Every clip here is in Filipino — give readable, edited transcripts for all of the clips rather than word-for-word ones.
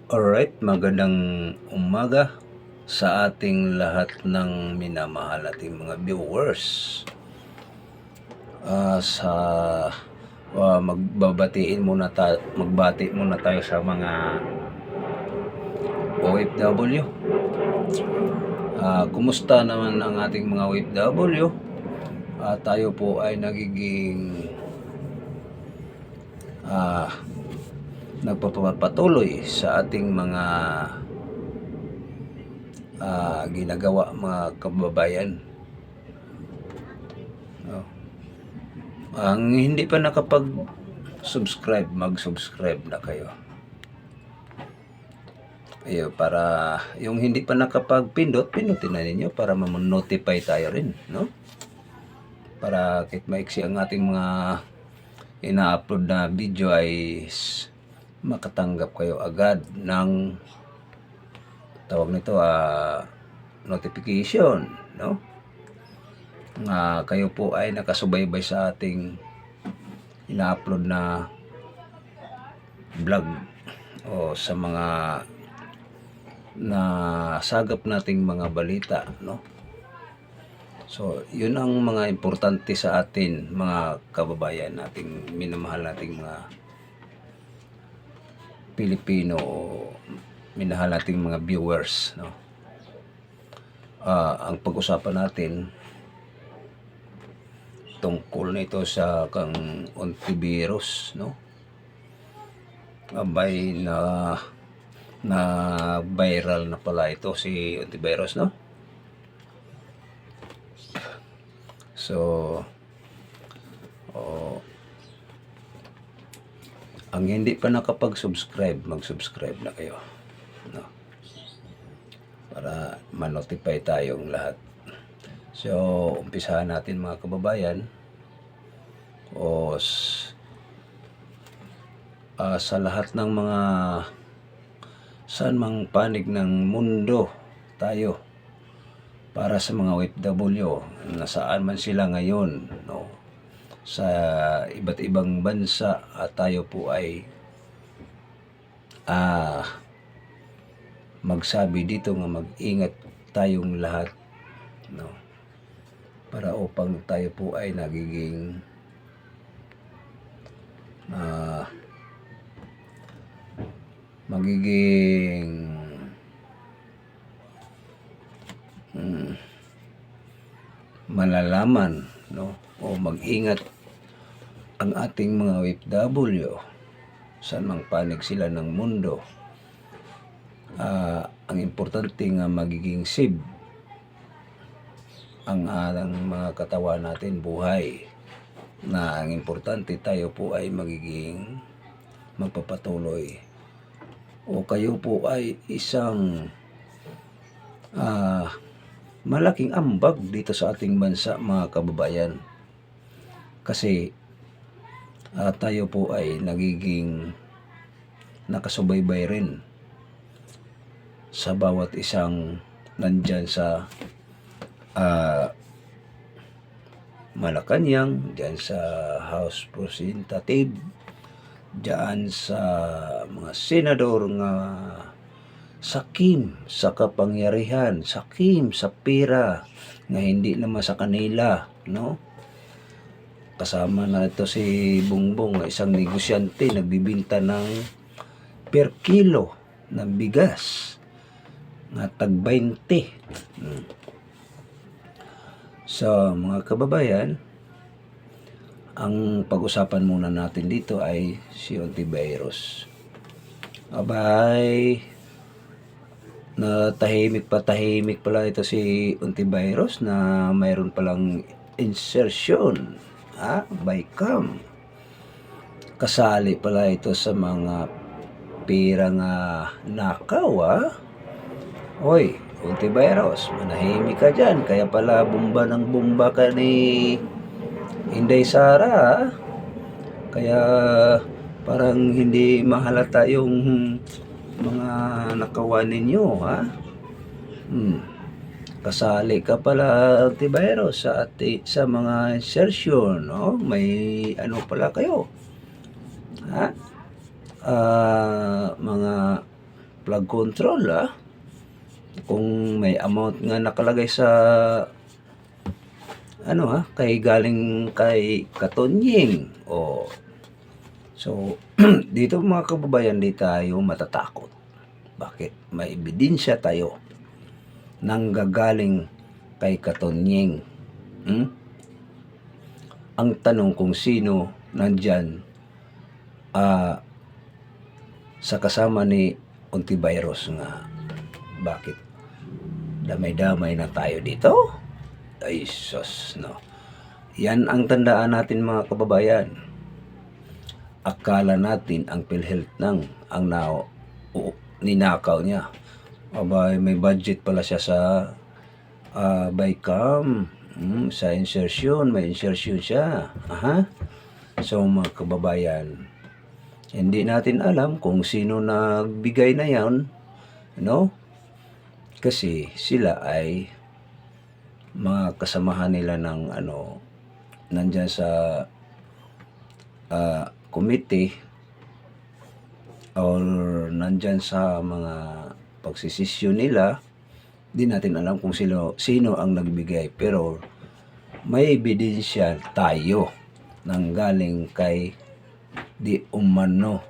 Alright, magandang umaga sa ating lahat ng minamahal nating mga viewers. Magbati muna tayo sa mga OFW. Kumusta naman ang ating mga OFW? Tayo po ay nagiging nagpapatuloy sa ating mga ginagawa, mga kababayan. Ang hindi pa nakapag-subscribe, mag-subscribe na kayo. Para yung hindi pa nakapag-pindot, pindutin na ninyo para ma-notify tayo rin, no? Para kahit maiksi ang ating mga ina-upload na video ay makatanggap kayo agad ng tawag nito notification, no? Kayo po ay nakasubaybay sa ating ina-upload na vlog o sa mga nasagap nating mga balita, no? So, yun ang mga importante sa atin, mga kababayan nating minamahal nating mga Pilipino, minahal nating mga viewers, no? Ang pag-usapan natin tungkol nito sa kang Ontiveros, no? Na viral na pala ito si Ontiveros, no? So, ang hindi pa nakapag-subscribe, mag-subscribe na kayo, no? Para ma-notify tayong lahat. So, umpisahan natin mga kababayan. Sa lahat ng mga saan mang panig ng mundo tayo, para sa mga OFW, nasaan man sila ngayon, no? Sa iba't ibang bansa, tayo po ay magsabi dito nga mag-ingat tayong lahat, no? Para upang tayo po ay nagiging malalaman, no? O mag-ingat ang ating mga OFW saan mang panig sila ng mundo. Ang importante nga magiging safe ang mga katawan natin, buhay, na ang importante tayo po ay magiging magpapatuloy, o kayo po ay isang malaking ambag dito sa ating bansa, mga kababayan, kasi tayo po ay nagiging nakasubaybay rin sa bawat isang nandyan sa Malacanang, dyan sa House Representative, dyan sa mga senador nga sakim sa kapangyarihan, sakim sa pera nga hindi naman sa kanila, no? Kasama na ito si Bongbong, isang negosyante, nagbibinta ng per kilo ng bigas nga tag 20. So, mga kababayan, ang pag-usapan muna natin dito ay si Ontiveros. Tahimik pala ito si Ontiveros na mayroon palang insertion by cam. Kasali pala ito sa mga pirang nakaw. Hoy, Ontiveros, manahimik ka dyan. Kaya pala bomba ng bomba ka ni Inday Sara. Kaya parang hindi mahalata yung mga nakawan ninyo, Kasali ka pala, Ontiveros, sa mga insertion, no? May ano pala kayo, mga flood control, Kung may amount nga nakalagay sa kay galing kay Katonying. So dito mga kababayan, di tayo matatakot. Bakit? May ebidensya tayo nang gagaling kay Katonying. Ang tanong kung sino nandyan sa kasama ni Ontiveros nga, bakit damay-damay na tayo dito? Ay sus, no. Yan ang tandaan natin mga kababayan. Akala natin ang PhilHealth ang ninakaw niya. Abay, may budget pala siya sa Bycam. Sa insertion, may insertion siya. So mga kababayan, hindi natin alam kung sino nagbigay na yan, kasi sila ay mga kasamahan nila ng nandyan sa committee or nandyan sa mga pagsisisyon nila. Di natin alam kung sino ang nagbigay, pero may ebidensya tayo nang galing kay di umano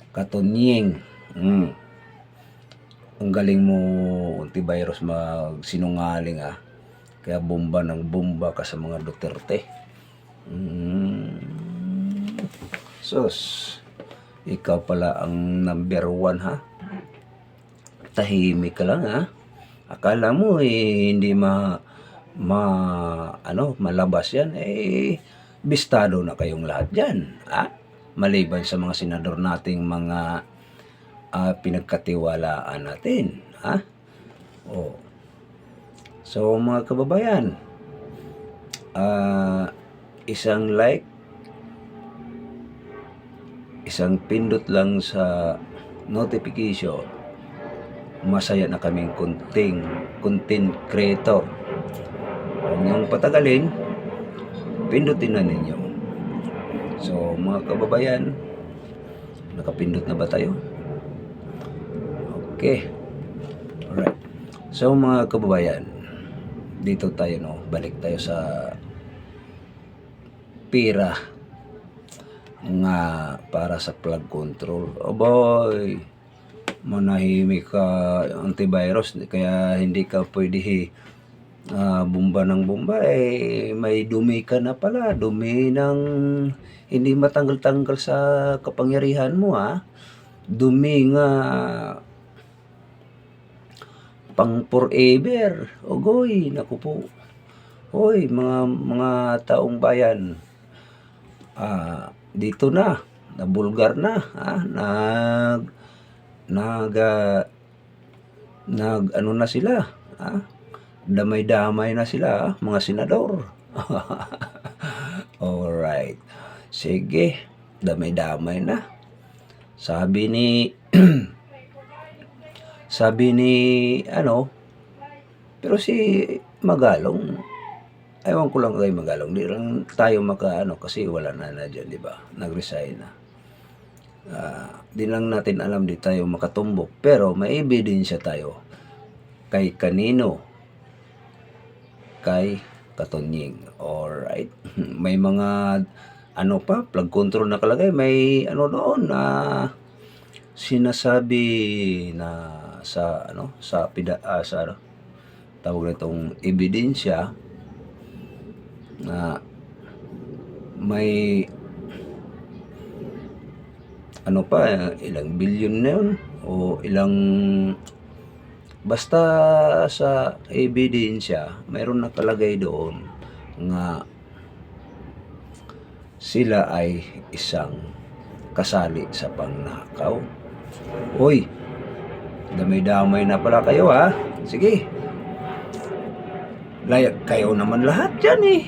Katonying. Ang galing mo, Ontiveros, magsinungaling, kaya bomba ng bomba ka sa mga Duterte. Sus, ikaw pala ang number 1, tahimik ka lang, akala mo hindi malabas yan, bistado na kayong lahat dyan, maliban sa mga senador nating mga pinagkatiwalaan natin, So mga kababayan, isang like, isang pindot lang sa notification, masaya na kaming content creator. Huwag niyong patagalin, pindutin na ninyo. So mga kababayan, nakapindot na ba tayo? Okay. Alright. So mga kababayan, dito tayo, balik tayo sa pira nga para sa flood control. Boy, manahimik ka, Ontiveros, kaya hindi ka pwede bomba ng bomba. May dumi ka na pala, dumi ng hindi matanggal-tanggal sa kapangyarihan mo, dumi nga pang forever. Ogoy, naku po. Hoy, mga taong bayan, dito na, nabulgar na, ano na sila, damay-damay na sila, mga senador. Alright, sige, damay-damay na. Sabi ni pero si Magalong, ewan ko lang kay Magalong, di lang tayo kasi wala na dyan, di ba? Nag-resign na. Di lang natin alam, di tayo makatumbok, pero may ebidensya tayo kay kanino, kay Katonying. Alright. May mga flood control nakalagay, may doon na sinasabi na sa tawag nitong ebidensya na may ilang bilyon na yun o ilang, basta sa ebidensya mayroon nakalagay doon nga sila ay isang kasali sa pangnakaw. Hoy, damay-damay na pala kayo, sige, kayo naman lahat dyan,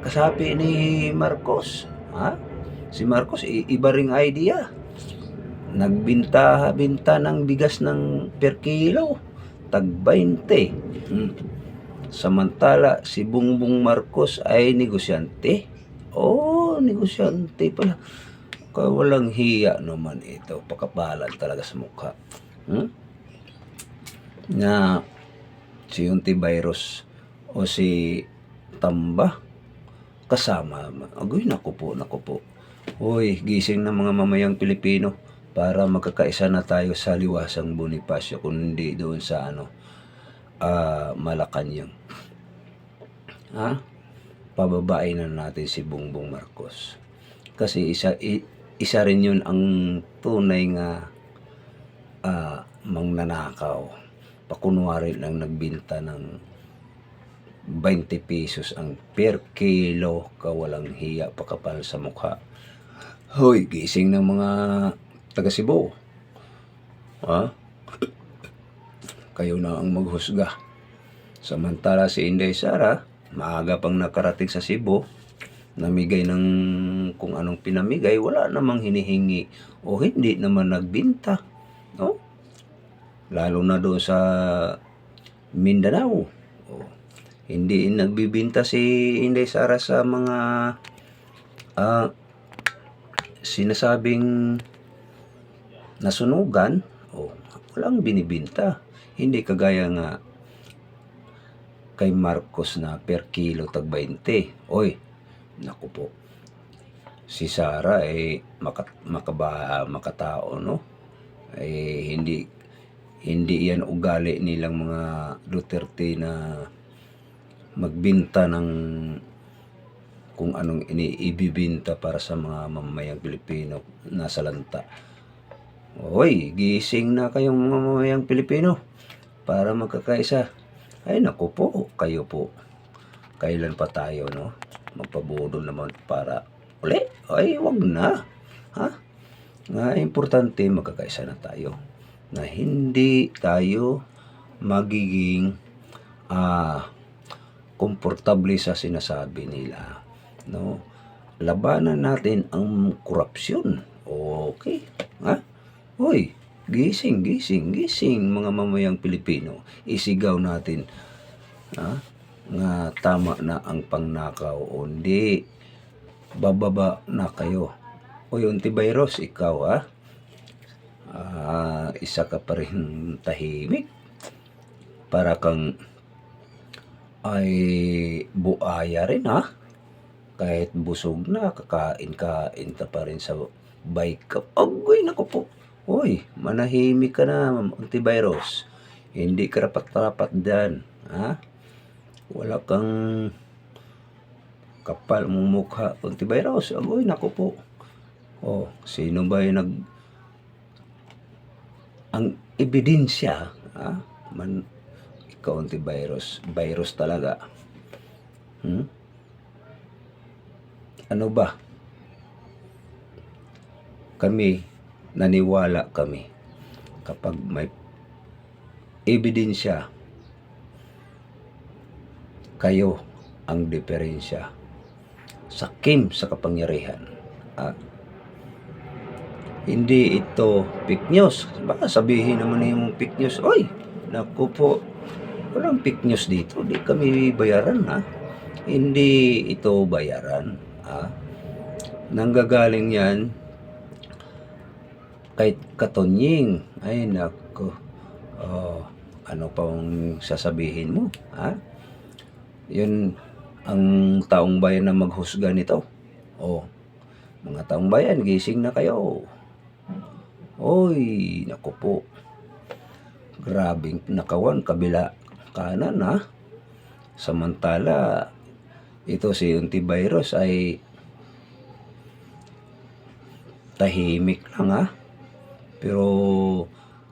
kasapi ni Marcos, si Marcos, iba ring idea. Nagbinta ng bigas ng per kilo, tag 20. Samantala, si Bongbong Marcos ay negosyante. Negosyante pala. Kawalang hiya naman ito. Pakapalan talaga sa mukha. Hmm? Na si Untivirus o si Tamba kasama. Agoy, naku po. Hoy, gising ng mga mamayang Pilipino para magkakaisa na tayo sa liwasang Bonifacio, kundi doon sa Malacanang. Ha? Pababain na natin si Bongbong Marcos. Kasi isa rin yun ang tunay nga mangnanakaw. Pakunwari lang nagbinta ng 20 pesos ang per kilo, kawalang hiya, pakapal sa mukha. Hoy, gising ng mga taga Cebu. Ha? Kayo na ang maghusga. Samantala si Inday Sara, maaga pang nakarating sa Cebu, namigay ng kung anong pinamigay, wala namang hinihingi o hindi naman nagbinta. No? Lalo na doon sa Mindanao. Hindi nagbibinta si Inday Sara sa mga sinasabing nasunugan. Walang binibinta. Hindi kagaya nga kay Marcos na per kilo tag 20. Oy, naku po. Si Sara makatao, no? Hindi yan ugali nilang mga Duterte na magbinta ng kung anong ibibinta para sa mga mamamayang Pilipino nasa lanta. Hoy, gising na kayong mga mamamayang Pilipino para magkakaisa. Ay naku po, kayo po. Kailan pa tayo, no? Magpabudol naman para uli? Ay, wag na. Ha? Nga importante magkakaisa na tayo. Na hindi tayo magiging komportable sa sinasabi nila, no? Labanan natin ang korupsyon. Okay, ha? Hoy, gising mga mamayang Pilipino. Isigaw natin, ha? Nga tama na ang pangnakaw o hindi. Bababa na kayo. Hoy, Untivirus, ikaw, ha? Isa ka pa rin tahimik. Para kang ay buaya rin, ha? Kahit busog na, kakain ta pa rin sa bike ka. Agoy, naku po. Hoy, manahimik ka na, Untivirus. Hindi ka rapat-rapat dyan, ha? Wala kang kapal mong mukha, Untivirus. Agoy, naku po. Sino ba yung ang ebidensya, ha? Ikaw, Untivirus, virus talaga. Ano ba? Kami, naniwala kami kapag may ebidensya, kayo ang diferensya. Sakim sa kapangyarihan. Hindi ito fake news. Baka sabihin naman yung fake news. Oy, naku po, walang fake news dito. Di kami bayaran, ha? Hindi ito bayaran, ha? Nanggagaling yan kay Katonying. Ay, naku. Ano pang sasabihin mo, ha? Yun ang taong bayan na maghusga nito. Mga taong bayan, gising na kayo. Oy, naku po. Grabing nakawan, kabila kanan, ha? Samantala, ito si Untivirus ay tahimik lang, ha? Pero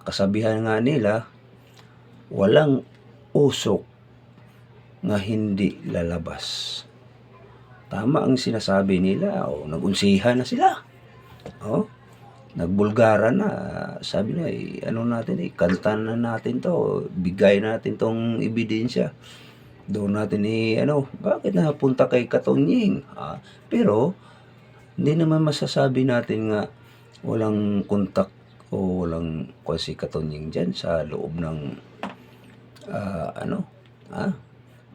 kasabihan nga nila, walang usok nga hindi lalabas. Tama ang sinasabi nila. Nagunsihan na sila. Nagbulgara na. Sabi na, kantan na natin to. Bigay natin tong ebidensya. Doon natin bakit napunta kay Katonying? Pero, hindi naman masasabi natin nga walang kontak o walang si Katonying dyan sa loob ng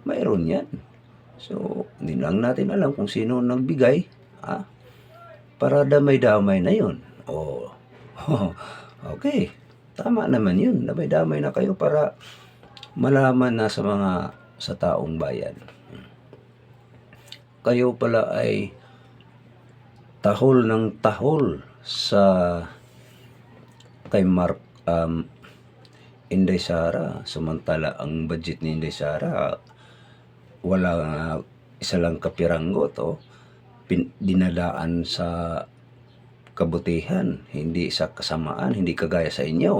mayroon yan. So, hindi lang natin alam kung sino nagbigay, para damay-damay na yun. Oh, okay. Tama naman yun. Damay-damay na kayo para malaman na sa taong bayan. Kayo pala ay tahol ng tahol sa kay Mark Inday Sara. Samantala ang budget ni Inday Sara wala isa lang kapiranggot dinadaan sa kabutihan, hindi sa kasamaan, hindi kagaya sa inyo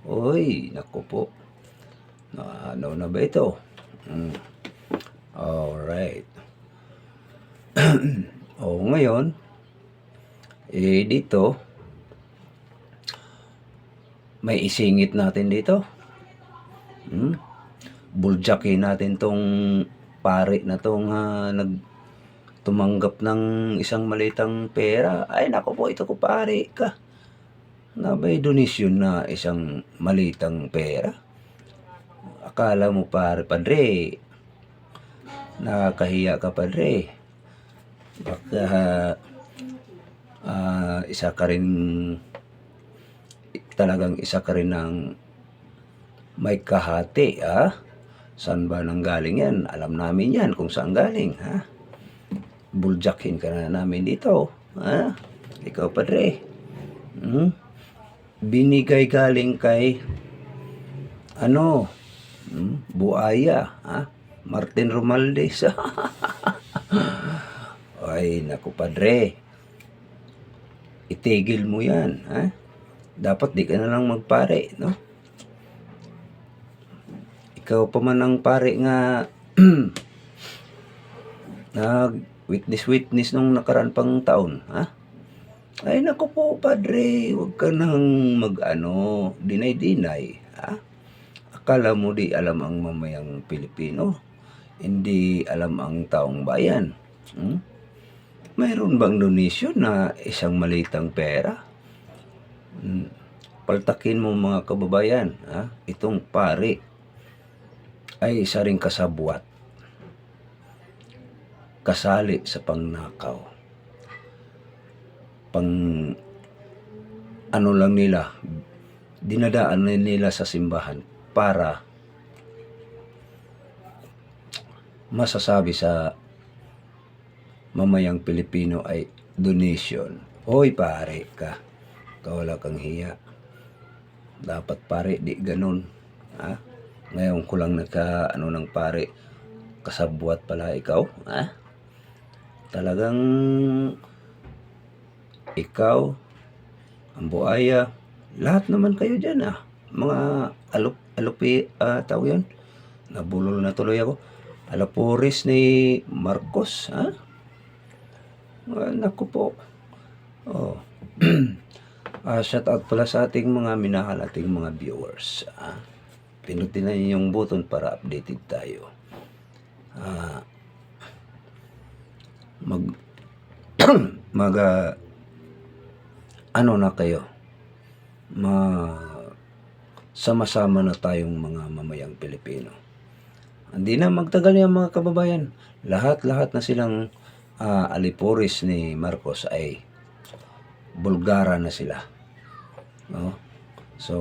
Oy, naku po. Ano na ba ito? Alright. Ngayon, dito, may isingit natin dito. Buljakin natin tong pare na tong tumanggap ng isang malitang pera. Ay, naku po, ito ko pare ka. Nabay donation na isang malitang pera. Akala mo padre, nakakahiya ka padre. Baka isa ka rin ng may kahati Saan ba nang galing yan? Alam namin yan kung saan galing Buljakin ka na namin dito Ikaw padre binigay galing kay Buaya Martin Romualdez ay naku padre, itigil mo yan dapat di ka na lang magpare ikaw pa man ang pare nga nag-witness nung nakaraan pang taon ay naku po padre, huwag ka nang dinay-dinay akala mo di alam ang mamayang Pilipino, hindi alam ang taong bayan mayroon bang donation na isang malitang pera? Paltakin mo mga kababayan itong pare ay isa ring kasabwat, kasali sa pangnakaw, lang nila, dinadaan nila sa simbahan para masasabi sa mamayang Pilipino ay donation. Hoy pare ka, wala kang hiya. Dapat pare di ganun ngayon ko lang ng pare, kasabwat pala ikaw talagang ikaw, ang Buaya, lahat naman kayo dyan mga alupi tao yun, nabulol na tuloy ako, alapores ni Marcos naku po shout out pala sa ating mga minahal, ating mga viewers pinutin na yung button para updated tayo na kayo sama-sama na tayong mga mamayang Pilipino. Hindi na magtagal yung mga kababayan, lahat na silang alipores ni Marcos ay Bulgara na sila so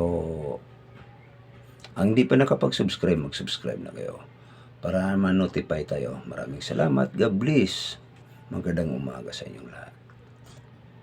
ang di pa nakapag-subscribe, mag-subscribe na kayo para ma-notify tayo. Maraming salamat. God bless. Magandang umaga sa inyong lahat.